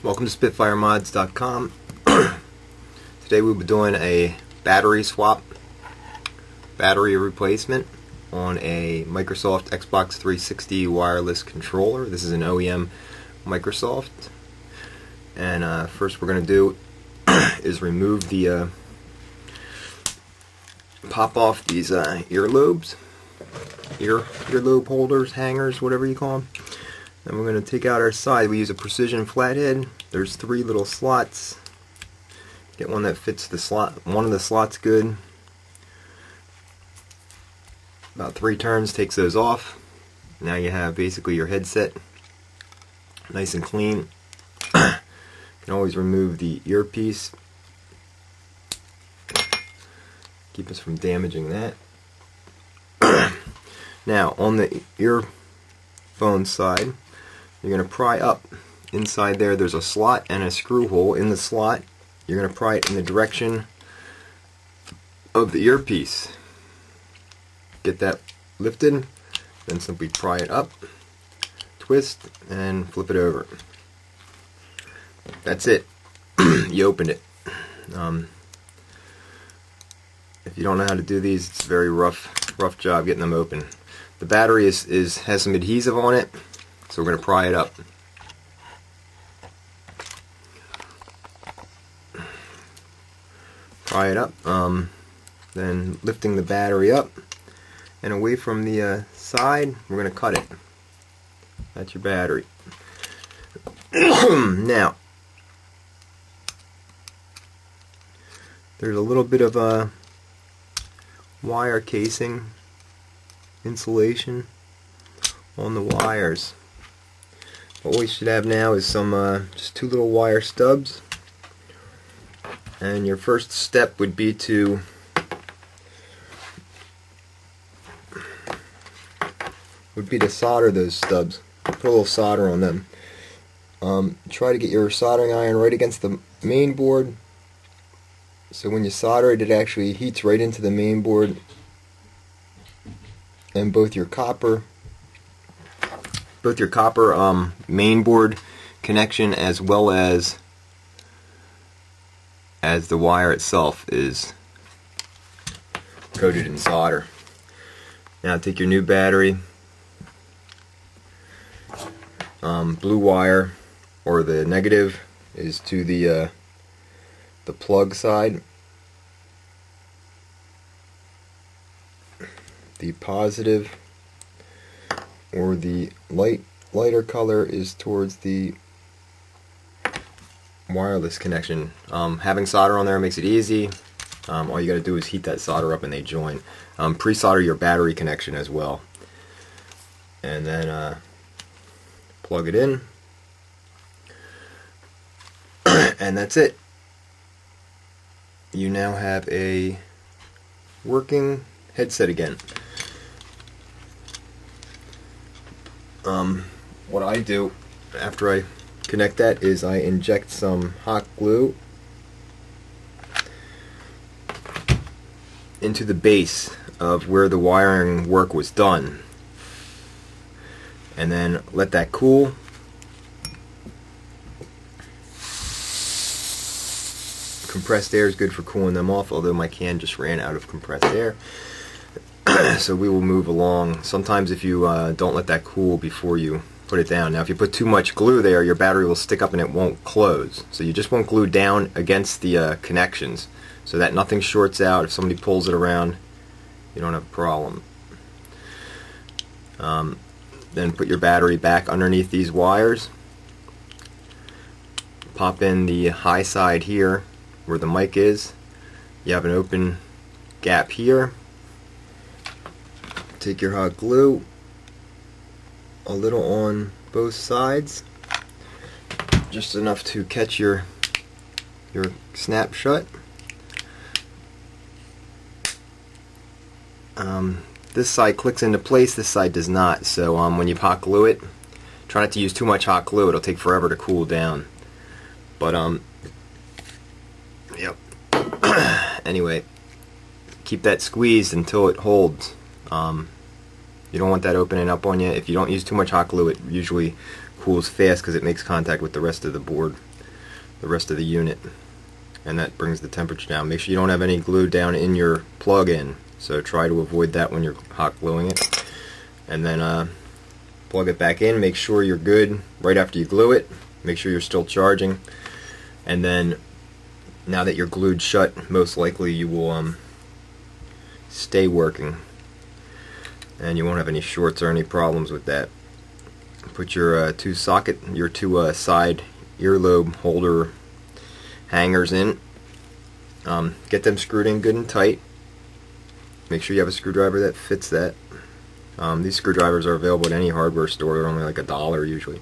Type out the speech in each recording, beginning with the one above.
Welcome to SpitFireMods.com. Today we'll be doing a battery swap, battery replacement on a Microsoft Xbox 360 wireless controller. This is an OEM Microsoft. And first we're going to do is remove the pop off these earlobe holders, hangers, whatever you call them. And we're going to take out our side. We use a precision flathead. There's 3 little slots. Get one that fits the slot. One of the slots good. About 3 turns takes those off. Now you have basically your headset nice and clean. You can always remove the earpiece. Keep us from damaging that. Now on the earphone side, you're going to pry up. Inside there's a slot and a screw hole. In the slot, you're going to pry it in the direction of the earpiece. Get that lifted, then simply pry it up, twist, and flip it over. That's it. You opened it. If you don't know how to do these, it's a very rough job getting them open. The battery has some adhesive on it, so we're going to pry it up. Pry it up, then lifting the battery up and away from the side, we're going to cut it. That's your battery. Now, there's a little bit of wire casing insulation on the wires. What we should have now is some just 2 little wire stubs, and your first step would be to solder those stubs. Put a little solder on them. Try to get your soldering iron right against the main board, so when you solder it, it actually heats right into the main board, and both your copper main board connection as well as the wire itself is coated in solder. Now take your new battery, blue wire, or the negative is to the plug side. The positive or the lighter color is towards the wireless connection. Having solder on there makes it easy. All you got to do is heat that solder up and they join. Pre-solder your battery connection as well, and then plug it in, and that's it. You now have a working headset again. What I do after I connect that is I inject some hot glue into the base of where the wiring work was done, and then let that cool. Compressed air is good for cooling them off, although my can just ran out of compressed air. So we will move along. Sometimes if you don't let that cool before you put it down. Now if you put too much glue there, your battery will stick up and it won't close. So you just want glue down against the connections so that nothing shorts out. If somebody pulls it around, you don't have a problem. Then put your battery back underneath these wires. Pop in the high side here where the mic is. You have an open gap here. Take your hot glue, a little on both sides, just enough to catch your snap shut. This side clicks into place, this side does not, so when you hot glue it, try not to use too much hot glue, it'll take forever to cool down. But yep. Anyway, keep that squeezed until it holds. You don't want that opening up on you. If you don't use too much hot glue, it usually cools fast because it makes contact with the rest of the board, the rest of the unit, and that brings the temperature down. Make sure you don't have any glue down in your plug-in, so try to avoid that when you're hot gluing it. And then plug it back in. Make sure you're good right after you glue it. Make sure you're still charging, and then now that you're glued shut, most likely you will stay working, and you won't have any shorts or any problems with that. Put your two side earlobe holder hangers in. Get them screwed in good and tight. Make sure you have a screwdriver that fits that. These screwdrivers are available at any hardware store. They're only like $1 usually.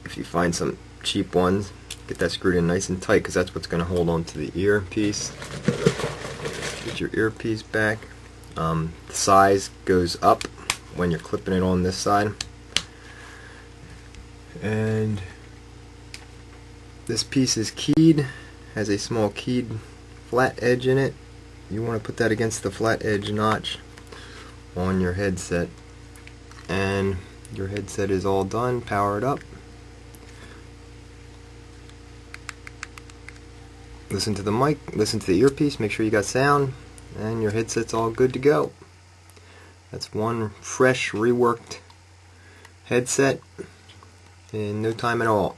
If you find some cheap ones, get that screwed in nice and tight, because that's what's going to hold on to the earpiece. Get your earpiece back. The size goes up when you're clipping it on this side. And this piece is keyed, has a small keyed flat edge in it. You want to put that against the flat edge notch on your headset. And your headset is all done, powered up. Listen to the mic, listen to the earpiece, make sure you got sound, and your headset's all good to go. That's one fresh, reworked headset in no time at all.